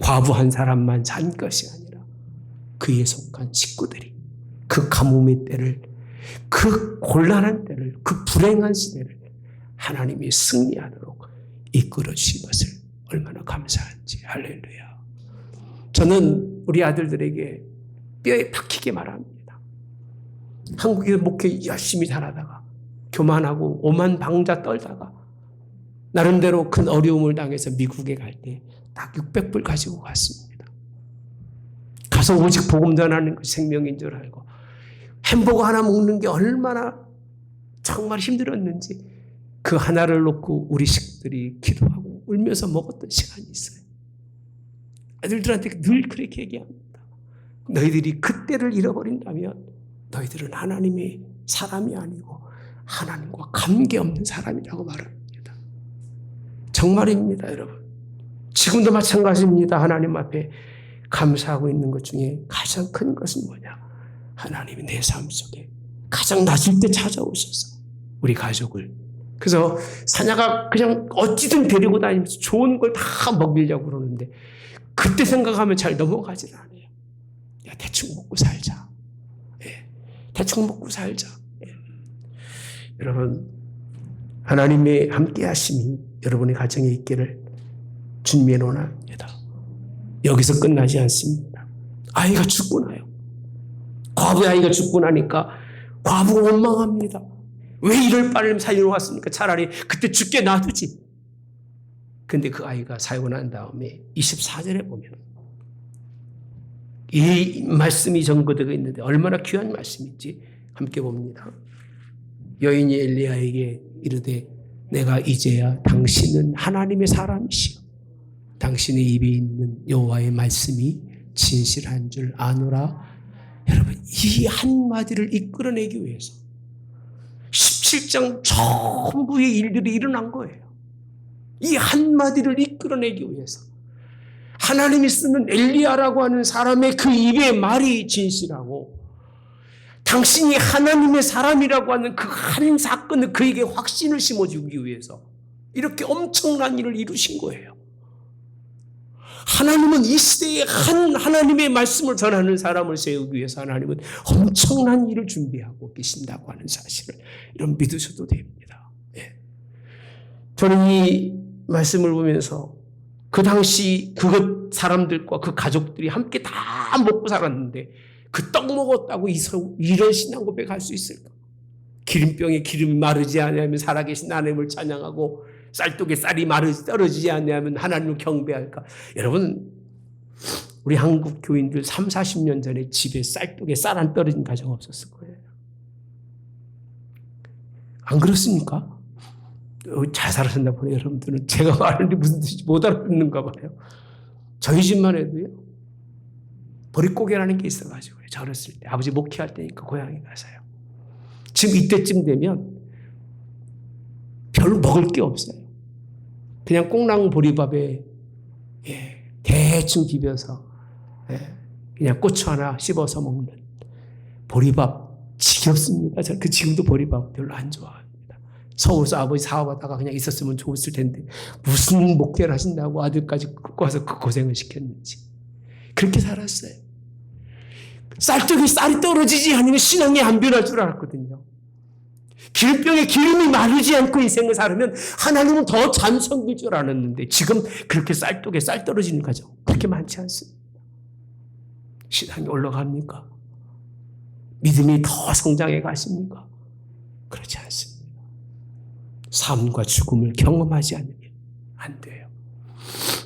과부 한 사람만 산 것이 아니라 그에 속한 식구들이 그 가뭄의 때를, 그 곤란한 때를, 그 불행한 시대를 하나님이 승리하도록 이끌어 주신 것을 얼마나 감사한지. 할렐루야. 저는 우리 아들들에게 뼈에 박히게 말합니다. 한국에서 목회 열심히 잘하다가 교만하고 오만방자 떨다가 나름대로 큰 어려움을 당해서 미국에 갈 때 딱 600불 가지고 갔습니다. 가서 오직 복음 전하는 것이 생명인 줄 알고 햄버거 하나 먹는 게 얼마나 정말 힘들었는지 그 하나를 놓고 우리 식구들이 기도하고 울면서 먹었던 시간이 있어요. 아들들한테 늘 그렇게 얘기합니다. 너희들이 그때를 잃어버린다면 너희들은 하나님의 사람이 아니고 하나님과 관계없는 사람이라고 말합니다. 정말입니다, 여러분. 지금도 마찬가지입니다. 하나님 앞에 감사하고 있는 것 중에 가장 큰 것은 뭐냐? 하나님이 내 삶 속에 가장 낮을 때 찾아오셔서 우리 가족을, 그래서 사냐가 그냥 어찌든 데리고 다니면서 좋은 걸 다 먹이려고 그러는데 그때 생각하면 잘 넘어가질 않아요. 야, 대충 먹고 살자. 예, 대충 먹고 살자. 예. 여러분, 하나님의 함께 하심이 여러분의 가정에 있기를 주님의 원합니다. 여기서 끝나지 않습니다. 아이가 죽고 나요. 과부의 아이가 죽고 나니까 과부가 원망합니다. 왜 이럴 바를 살리러 왔습니까? 차라리 그때 죽게 놔두지. 근데 그 아이가 살고 난 다음에 24절에 보면 이 말씀이 전거되어 있는데 얼마나 귀한 말씀인지 함께 봅니다. 여인이 엘리야에게 이르되 내가 이제야 당신은 하나님의 사람이시오. 당신의 입에 있는 여호와의 말씀이 진실한 줄 아노라. 여러분, 이 한마디를 이끌어내기 위해서 17장 전부의 일들이 일어난 거예요. 이 한마디를 이끌어내기 위해서 하나님이 쓰는 엘리야라고 하는 사람의 그 입의 말이 진실하고 당신이 하나님의 사람이라고 하는 그 한 사건을 그에게 확신을 심어주기 위해서 이렇게 엄청난 일을 이루신 거예요. 하나님은 이 시대에 한 하나님의 말씀을 전하는 사람을 세우기 위해서 하나님은 엄청난 일을 준비하고 계신다고 하는 사실을 이런 믿으셔도 됩니다. 예. 저는 이 말씀을 보면서 그 당시 그 사람들과 그 가족들이 함께 다 먹고 살았는데 그 떡 먹었다고 이런 신앙 고백할 수 있을까? 기름병에 기름이 마르지 않으면 살아계신 하나님을 찬양하고 쌀독에 쌀이 떨어지지 않으면 하나님을 경배할까? 여러분, 우리 한국 교인들 3, 40년 전에 집에 쌀독에 쌀 안 떨어진 가정 없었을 거예요. 안 그렇습니까? 잘 살았나 보네. 여러분들은 제가 말하는데 무슨 뜻인지 못 알아듣는가 봐요. 저희 집만 해도요, 보릿고개라는 게 있어가지고요. 저 어렸을 때 아버지 목회할 때니까 고향에 가서요. 지금 이때쯤 되면 별로 먹을 게 없어요. 그냥 꽁랑 보리밥에 대충 비벼서 그냥 고추 하나 씹어서 먹는 보리밥 지겹습니다. 저는 지금도 보리밥 별로 안 좋아합니다. 서울서 아버지 사업하다가 그냥 있었으면 좋았을 텐데 무슨 목회를 하신다고 아들까지 끌고 와서 그 고생을 시켰는지 그렇게 살았어요. 쌀떡에 쌀이 떨어지지 않으면 신앙이 안 변할 줄 알았거든요. 기름병에 기름이 마르지 않고 인생을 살으면 하나님은 더 잠성길 줄 알았는데 지금 그렇게 쌀떡에 쌀 떨어지는 가정 그렇게 많지 않습니다. 신앙이 올라갑니까? 믿음이 더 성장해 가십니까? 그렇지 않습니다. 삶과 죽음을 경험하지 않으면 안 돼요.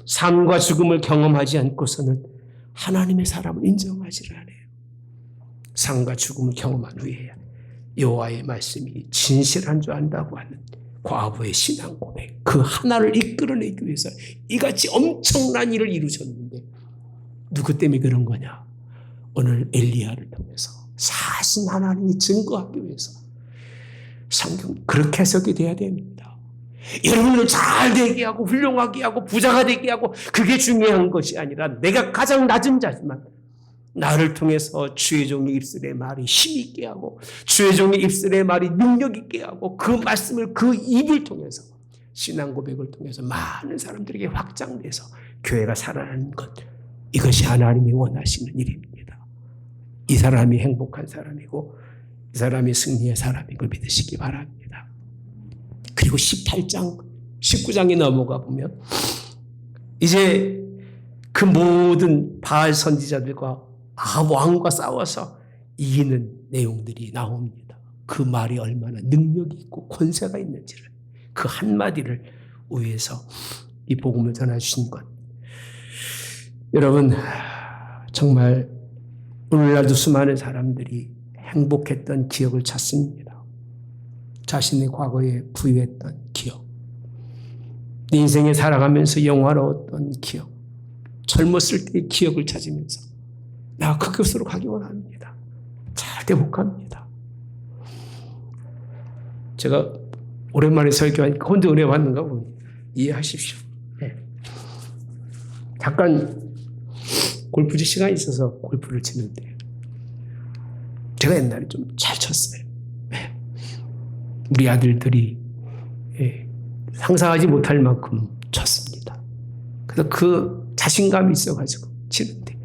삶과 죽음을 경험하지 않고서는 하나님의 사람을 인정하지를 않아요. 삶과 죽음을 경험한 후에 여호와의 말씀이 진실한 줄 안다고 하는 과부의 신앙 고백, 그 하나를 이끌어내기 위해서 이같이 엄청난 일을 이루셨는데 누구 때문에 그런 거냐? 오늘 엘리야를 통해서 사신 하나님이 증거하기 위해서 성경 그렇게 해석이 돼야 됩니다. 여러분을 잘 되게 하고 훌륭하게 하고 부자가 되게 하고 그게 중요한 것이 아니라 내가 가장 낮은 자지만 나를 통해서 주의 종의 입술의 말이 힘있게 하고 주의 종의 입술의 말이 능력 있게 하고 그 말씀을 그 입을 통해서 신앙 고백을 통해서 많은 사람들에게 확장돼서 교회가 살아나는 것, 이것이 하나님이 원하시는 일입니다. 이 사람이 행복한 사람이고 이 사람이 승리의 사람인 걸 믿으시기 바랍니다. 그리고 18장, 19장에 넘어가 보면 이제 그 모든 바알 선지자들과 아합 왕과 싸워서 이기는 내용들이 나옵니다. 그 말이 얼마나 능력이 있고 권세가 있는지를, 그 한마디를 위해서 이 복음을 전해주신 것. 여러분, 정말 오늘날도 수많은 사람들이 행복했던 기억을 찾습니다. 자신의 과거에 부유했던 기억, 내 인생에 살아가면서 영화로웠던 기억, 젊었을 때의 기억을 찾으면서 나 그곳으로 가기 원합니다. 절대 못 갑니다. 제가 오랜만에 설교하니까 혼자 은혜 받는가 보니 이해하십시오. 네. 잠깐 골프 칠 시간이 있어서 골프를 치는데 제가 옛날에 좀 잘 쳤어요. 네. 우리 아들들이 상상하지 못할 만큼 쳤습니다. 그래서 그 자신감이 있어가지고 치는데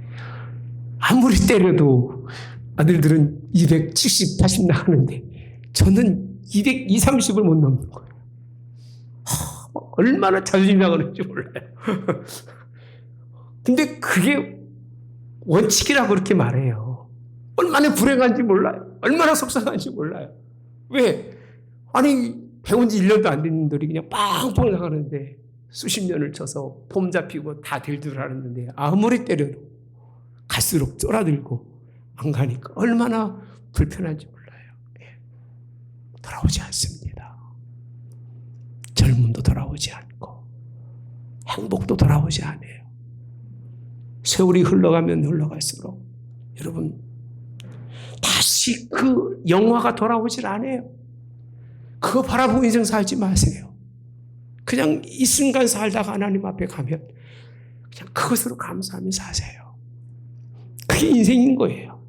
아무리 때려도 아들들은 270, 80 나가는데 저는 220, 30을 못 넘는 거예요. 얼마나 자존심 나가는지 몰라요. 근데 그게 원칙이라고 그렇게 말해요. 얼마나 불행한지 몰라요. 얼마나 속상한지 몰라요. 왜? 아니 배운 지 1년도 안 된 놈들이 그냥 빵빵 나가는데 수십 년을 쳐서 폼 잡히고 다 될 줄 알았는데 아무리 때려도 갈수록 쫄아들고 안 가니까 얼마나 불편한지 몰라요. 돌아오지 않습니다. 젊음도 돌아오지 않고 행복도 돌아오지 않아요. 세월이 흘러가면 흘러갈수록 여러분 다시 그 영화가 돌아오질 않아요. 그거 바라보고 인생 살지 마세요. 그냥 이 순간 살다가 하나님 앞에 가면 그냥 그것으로 감사하며 사세요. 그게 인생인 거예요.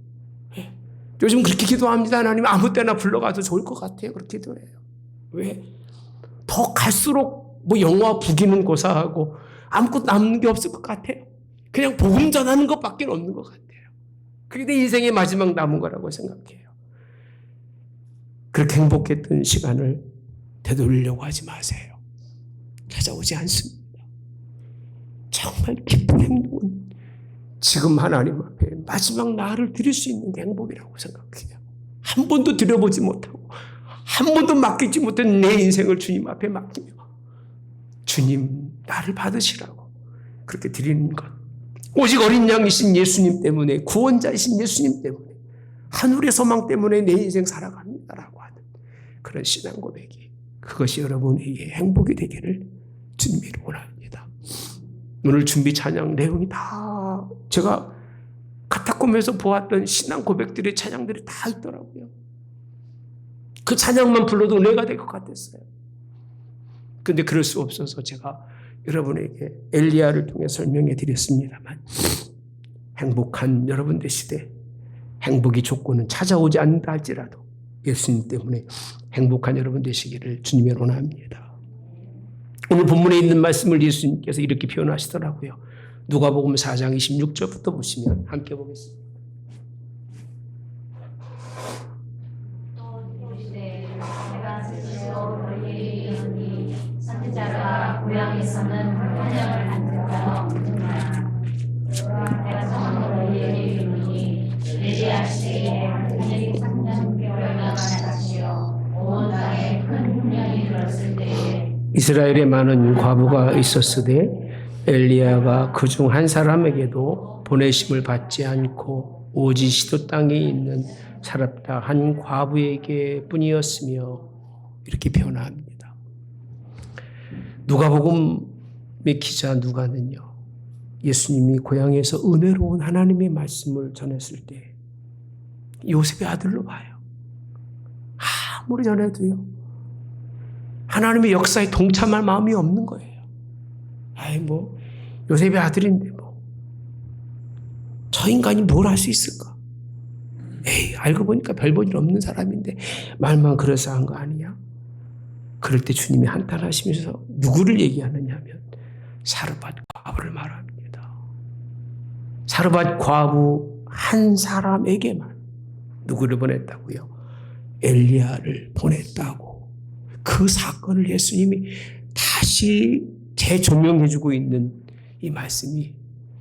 요즘 그렇게 기도합니다. 하나님 아무 때나 불러가도 좋을 것 같아요. 그렇게 기도해요. 왜? 더 갈수록 뭐 영화 부기는 고사하고 아무것도 남는 게 없을 것 같아요. 그냥 복음 전하는 것밖에 없는 것 같아요. 그게 내 인생의 마지막 남은 거라고 생각해요. 그렇게 행복했던 시간을 되돌리려고 하지 마세요. 찾아오지 않습니다. 정말 기쁜 행복은 지금 하나님 앞에 마지막 나를 드릴 수 있는 게 행복이라고 생각해요. 한 번도 드려보지 못하고 한 번도 맡기지 못한 내 인생을 주님 앞에 맡기며 주님 나를 받으시라고 그렇게 드리는 것. 오직 어린 양이신 예수님 때문에, 구원자이신 예수님 때문에, 하늘의 소망 때문에 내 인생 살아갑니다라고 하는 그런 신앙 고백이, 그것이 여러분에게 행복이 되기를 주님이 원합니다. 오늘 준비 찬양 내용이 다 제가 카타콤에서 보았던 신앙 고백들의 찬양들이 다 있더라고요. 그 찬양만 불러도 은혜가 될 것 같았어요. 근데 그럴 수 없어서 제가 여러분에게 엘리야를 통해 설명해 드렸습니다만, 행복한 여러분들 시대, 행복이 조건은 찾아오지 않는다 할지라도 예수님 때문에 행복한 여러분 되시기를 주님의 원합니다. 오늘 본문에 있는 말씀을 예수님께서 이렇게 표현하시더라고요. 누가복음 4장 26절부터 보시면 함께 보겠습니다. 선지자가 고향에서는 환영을 받는가 없느냐. 내가 정말로 너희에게 이르노니 엘리야 시대에 하늘이 3년 6개월간 닫히어 온 땅에 큰 훈련이 들었을 때에 이스라엘에 많은 과부가 있었으되 엘리야가 그중 한 사람에게도 보내심을 받지 않고 오직 시도 땅에 있는 사랍다 한 과부에게 뿐이었으며, 이렇게 표현합니다. 누가복음의 기자 누가는요, 예수님이 고향에서 은혜로운 하나님의 말씀을 전했을 때 요셉의 아들로 봐요. 아무리 전해도요, 하나님의 역사에 동참할 마음이 없는 거예요. 요셉의 아들인데 저 인간이 뭘 할 수 있을까? 알고 보니까 별 볼 일 없는 사람인데 말만 그럴싸한 거 아니냐? 그럴 때 주님이 한탄하시면서 누구를 얘기하느냐 하면 사르밧 과부를 말합니다. 사르밧 과부 한 사람에게만 누구를 보냈다고요? 엘리야를 보냈다고. 그 사건을 예수님이 다시 재조명해주고 있는 이 말씀이,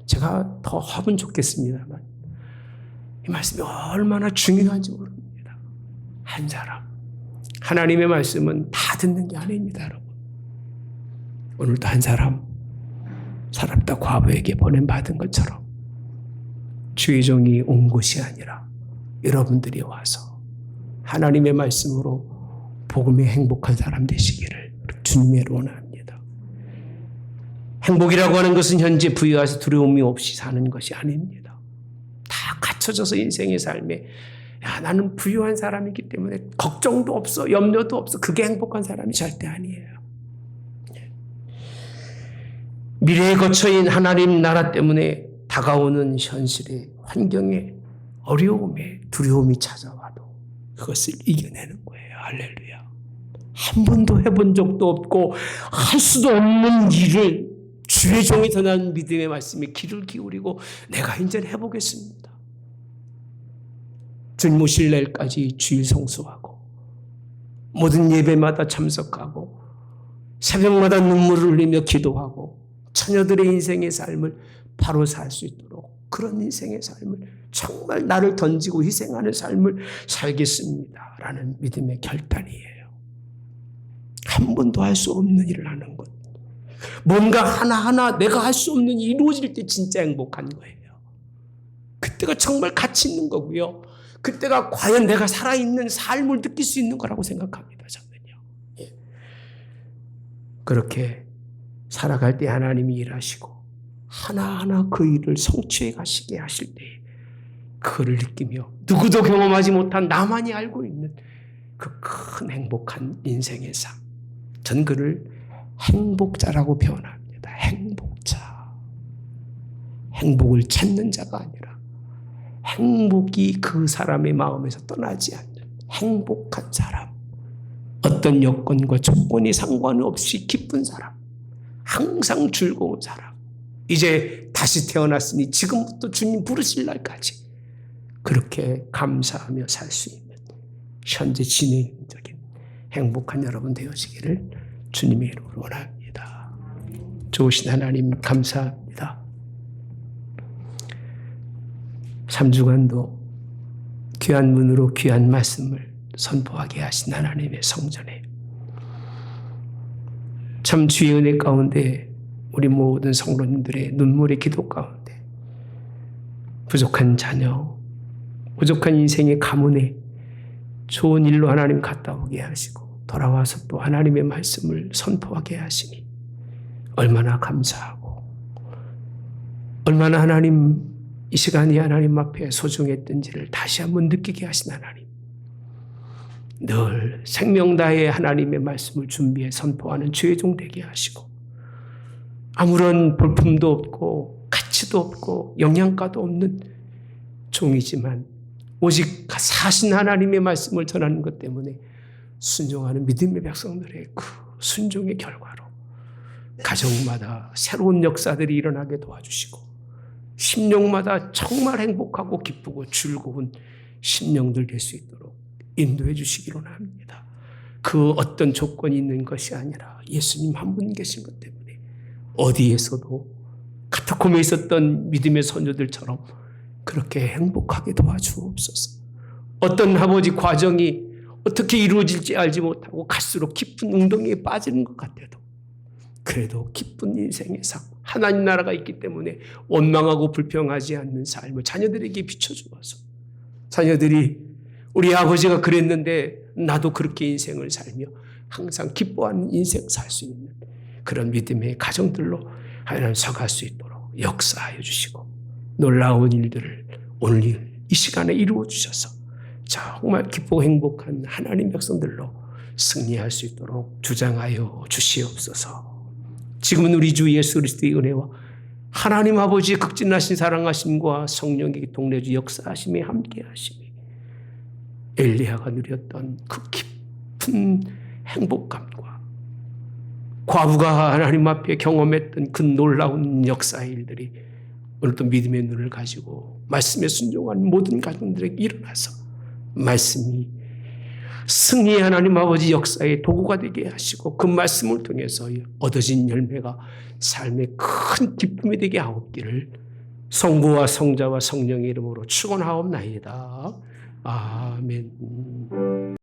제가 더 하면 좋겠습니다만 이 말씀이 얼마나 중요한지 모릅니다. 한 사람. 하나님의 말씀은 다 듣는 게 아닙니다, 여러분. 오늘도 한 사람, 사랍다 과부에게 보냄받은 것처럼 주의 종이 온 것이 아니라 여러분들이 와서 하나님의 말씀으로 복음의 행복한 사람 되시기를 주님의 원합니다. 행복이라고 하는 것은 현재 부여해서 두려움이 없이 사는 것이 아닙니다. 다 갖춰져서 인생의 삶에, 야, 나는 부유한 사람이기 때문에 걱정도 없어, 염려도 없어. 그게 행복한 사람이 절대 아니에요. 미래에 거처인 하나님 나라 때문에 다가오는 현실의 환경에, 어려움에, 두려움이 찾아와도 그것을 이겨내는 거예요. 할렐루야. 한 번도 해본 적도 없고 할 수도 없는 일을 주의 종이 전하는 믿음의 말씀에 귀를 기울이고 내가 이제 해보겠습니다. 주님 오실 날까지 주일 성수하고 모든 예배마다 참석하고 새벽마다 눈물을 흘리며 기도하고 처녀들의 인생의 삶을 바로 살 수 있도록, 그런 인생의 삶을, 정말 나를 던지고 희생하는 삶을 살겠습니다 라는 믿음의 결단이에요. 한 번도 할 수 없는 일을 하는 것, 뭔가 하나하나 내가 할 수 없는 일이 이루어질 때 진짜 행복한 거예요. 그때가 정말 가치 있는 거고요. 그때가 과연 내가 살아있는 삶을 느낄 수 있는 거라고 생각합니다. 저는요. 예. 그렇게 살아갈 때 하나님이 일하시고 하나하나 그 일을 성취해 가시게 하실 때 그거를 느끼며 누구도 경험하지 못한 나만이 알고 있는 그 큰 행복한 인생의 삶, 전 그를 행복자라고 표현합니다. 행복자. 행복을 찾는 자가 아니라 행복이 그 사람의 마음에서 떠나지 않는 행복한 사람. 어떤 여건과 조건이 상관없이 기쁜 사람. 항상 즐거운 사람. 이제 다시 태어났으니 지금부터 주님 부르실 날까지 그렇게 감사하며 살 수 있는 현재 진행적인 행복한 여러분 되어지기를 주님의 이름으로 원합니다. 좋으신 하나님 감사합니다. 3주간도 귀한 문으로 귀한 말씀을 선포하게 하신 하나님의 성전에 참 주의 은혜 가운데 우리 모든 성도님들의 눈물의 기도 가운데 부족한 자녀, 부족한 인생의 가문에 좋은 일로 하나님 갔다 오게 하시고 돌아와서 또 하나님의 말씀을 선포하게 하시니 얼마나 감사하고 얼마나 하나님 이 시간이 하나님 앞에 소중했던지를 다시 한번 느끼게 하신 하나님. 늘 생명 다해 하나님의 말씀을 준비해 선포하는 주의 종 되게 하시고 아무런 볼품도 없고 가치도 없고 영양가도 없는 종이지만 오직 사신 하나님의 말씀을 전하는 것 때문에 순종하는 믿음의 백성들의 그 순종의 결과로 가정마다 새로운 역사들이 일어나게 도와주시고 심령마다 정말 행복하고 기쁘고 즐거운 심령들 될 수 있도록 인도해 주시기로 합니다. 그 어떤 조건이 있는 것이 아니라 예수님 한 분 계신 것 때문에 어디에서도 카타콤에 있었던 믿음의 선조들처럼 그렇게 행복하게 도와주옵소서. 어떤 아버지 과정이 어떻게 이루어질지 알지 못하고 갈수록 깊은 웅덩이에 빠지는 것 같아도 그래도 기쁜 인생의 삶, 하나님 나라가 있기 때문에 원망하고 불평하지 않는 삶을 자녀들에게 비춰주어서 자녀들이 우리 아버지가 그랬는데 나도 그렇게 인생을 살며 항상 기뻐하는 인생 살 수 있는 그런 믿음의 가정들로 하나님 서갈 수 있도록 역사하여 주시고 놀라운 일들을 오늘 이 시간에 이루어 주셔서 정말 기쁘고 행복한 하나님 백성들로 승리할 수 있도록 주장하여 주시옵소서. 지금은 우리 주 예수 그리스도의 은혜와 하나님 아버지의 극진하신 사랑하심과 성령의 동내주 역사하심에 함께하심이 엘리야가 누렸던 그 깊은 행복감과 과부가 하나님 앞에 경험했던 그 놀라운 역사의 일들이 오늘도 믿음의 눈을 가지고 말씀에 순종한 모든 가정들에게 일어나서 말씀이 승리의 하나님 아버지 역사의 도구가 되게 하시고 그 말씀을 통해서 얻어진 열매가 삶의 큰 기쁨이 되게 하옵기를 성부와 성자와 성령의 이름으로 축원하옵나이다. 아멘.